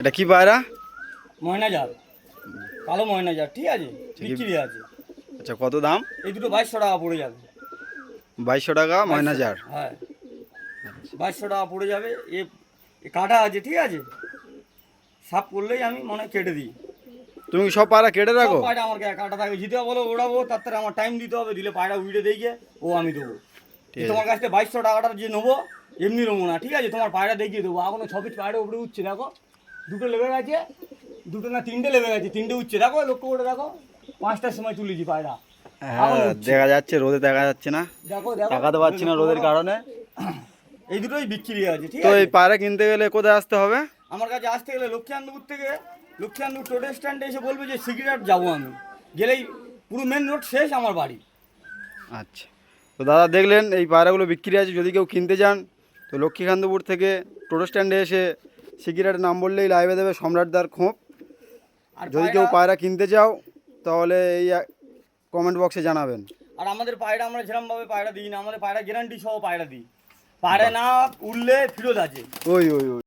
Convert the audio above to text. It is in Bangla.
এটা কি পায়রা? ময়না জাল, কালো ময়না জাল, ঠিক আছে, বিক্রি আছে। আচ্ছা, কত দাম? এই দুটো 2200 টাকা পড়ে যাবে। 2200 টাকা ময়না জার। হ্যাঁ, 2200 টাকা পড়ে যাবে। এ কাটা আছে, ঠিক আছে, সাপ করলেই আমি মনে হয় কেটে দিই। তুমি কি সব পায়রা কেটে রাখো? সব পায়রা আমার কাটা থাকে, জিতে বলো ওড়াবো, তার তার আমার টাইম দিতে হবে, দিলে পায়রা উইড়ে দেখিয়ে ও আমি দেবো। ঠিক আছে। তোমার কাছ থেকে 2200 টাকাটা যে নেবো এমনি নেবো না, ঠিক আছে, তোমার পায়রা দেখিয়ে দেবো। এখনো 6 পিস পায়রা উপরে উঠছে, দেখো দুটো লেবে গেছে, দুটো না তিনটে লেবে গেছে, তিনটে উঠছে, দেখো লক্ষ্য করে দেখো। 5টার সময় তুলেছি পায়রা, হ্যাঁ, দেখা যাচ্ছে, রোদে দেখা যাচ্ছে না, দেখো দেখো, তাকাতে পারছি না রোদের কারণে। এই দুটোই বিক্রি আছে, ঠিক তো আছে। এই পায়রা কিনতে গেলে কোথায় আসতে হবে? আমার কাছে আসতে গেলে লক্ষ্মীকান্তপুর থেকে, লক্ষ্মীকান্তপুর টোটো স্ট্যান্ডে এসে বলবে যে সিকিউরিটি যাবো, আমি গেলেই পুরো মেন রোড শেষ আমার বাড়ি। আচ্ছা, তো দাদা দেখলেন এই পায়রাগুলো বিক্রি আছে, যদি কেউ কিনতে যান তো লক্ষ্মীকান্তপুর থেকে টোটো স্ট্যান্ডে এসে সিকিউরিটির নাম বললেই লাইভে দেবে সম্রাটদার খোঁপ। আর যদি কেউ পায়রা কিনতে চাও তাহলে এই কমেন্ট বক্সে জানাবেন। আর আমাদের পায়রা আমরা যেরকমভাবে পায়রা দিই না, আমাদের পায়রা গ্যারান্টি সহ পায়রা দিই, পায়রা না উঠলে ফেরত আছে। ওই ওই ওই